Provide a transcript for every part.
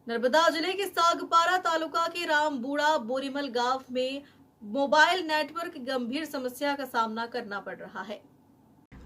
नर्मदा जिले के सागपारा तालुका के रामबूड़ा बोरीमल गांव में मोबाइल नेटवर्क की गंभीर समस्या का सामना करना पड़ रहा है।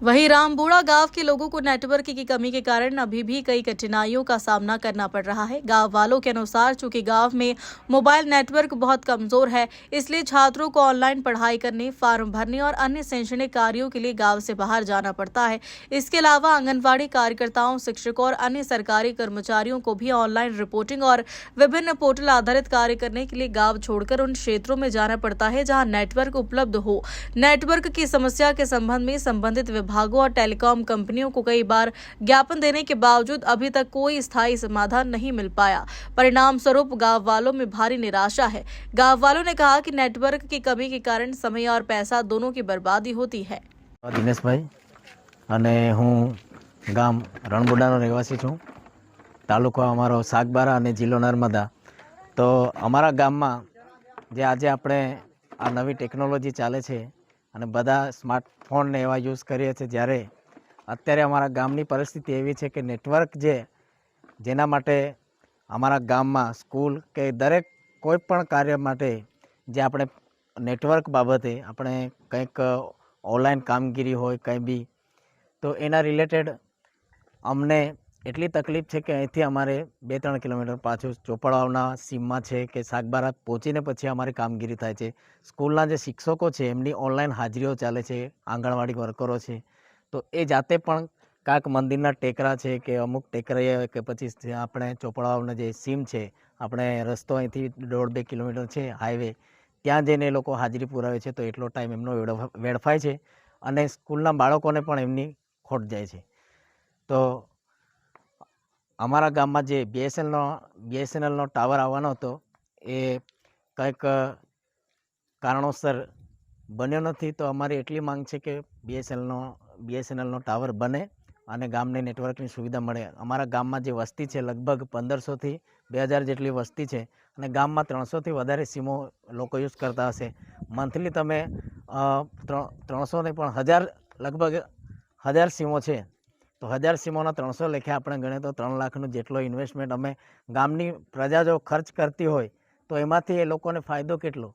वहीं रामबूड़ा गांव के लोगों को नेटवर्क की कमी के कारण अभी भी कई कठिनाइयों का सामना करना पड़ रहा है। गांव वालों के अनुसार चूंकि गांव में मोबाइल नेटवर्क बहुत कमजोर है, इसलिए छात्रों को ऑनलाइन पढ़ाई करने, फॉर्म भरने और अन्य शैक्षणिक कार्यों के लिए गांव से बाहर जाना पड़ता है। इसके अलावा आंगनबाड़ी कार्यकर्ताओं, शिक्षकों और अन्य सरकारी कर्मचारियों को भी ऑनलाइन रिपोर्टिंग और विभिन्न पोर्टल आधारित कार्य करने के लिए गाँव छोड़कर उन क्षेत्रों में जाना पड़ता है जहाँ नेटवर्क उपलब्ध हो। नेटवर्क की समस्या के संबंध में संबंधित विभागों और टेलीकॉम कंपनियों को कई बार ज्ञापन देने के बावजूद अभी तक कोई स्थायी समाधान नहीं मिल पाया। परिणाम स्वरूप गांव वालों में भारी निराशा है। गांव वालों ने कहा कि नेटवर्क की कमी के कारण समय और पैसा दोनों की बर्बादी होती है। दिनेश भाई અને હું ગામ રણબુડાનો રહેવાસી છું। તાલુકો અમારો સાગબારા અને જિલ્લો નર્મદા। તો અમારા ગામમાં જે આજે આપણે આ નવી ટેકનોલોજી ચાલે છે અને બધા સ્માર્ટફોન ને એવા યુઝ કરીએ છીએ, જ્યારે અત્યારે અમારા ગામની પરિસ્થિતિ એવી છે કે નેટવર્ક જેના માટે અમારા ગામમાં સ્કૂલ કે દરેક કોઈ પણ કાર્ય માટે જે આપણે નેટવર્ક બાબતે આપણે કંઈક ઓનલાઈન કામગીરી હોય કંઈ બી, તો એના રિલેટેડ અમને એટલી તકલીફ છે કે અહીંથી અમારે 2-3 કિલોમીટર પાછું ચોપડાઓના સીમમાં છે કે સાગબારા પહોંચીને પછી અમારી કામગીરી થાય છે। સ્કૂલના જે શિક્ષકો છે એમની ઓનલાઈન હાજરીઓ ચાલે છે, આંગણવાડી વર્કરો છે, તો એ જાતે પણ કાંક મંદિરના ટેકરા છે કે અમુક ટેકરાએ કે પછી આપણે ચોપડાઓના જે સીમ છે, આપણે રસ્તો અહીંથી 1.5-2 કિલોમીટર છે હાઈવે, ત્યાં જઈને એ લોકો હાજરી પુરાવે છે, તો એટલો ટાઈમ એમનો વેડફાય છે અને સ્કૂલના બાળકોને પણ એમની ખોટ જાય છે। તો અમારા ગામમાં જે બીએસએનએલનો ટાવર આવવાનો હતો એ કંઈક કારણોસર બન્યો નથી। તો અમારી એટલી માંગ છે કે બીએસએનએલનો ટાવર બને અને ગામને નેટવર્કની સુવિધા મળે। અમારા ગામમાં જે વસ્તી છે લગભગ 1500થી 2000 જેટલી વસ્તી છે અને ગામમાં 300થી વધારે સીમો લોકો યુઝ કરતા હશે। મંથલી તમે 300 નહીં પણ 1000, લગભગ 1000 સીમો છે, તો 1000 સીમોના 300 લેખે આપણે ગણીએ તો 3 લાખનો જેટલો ઇન્વેસ્ટમેન્ટ અમે ગામની પ્રજા જો ખર્ચ કરતી હોય તો એમાંથી એ લોકોને ફાયદો કેટલો?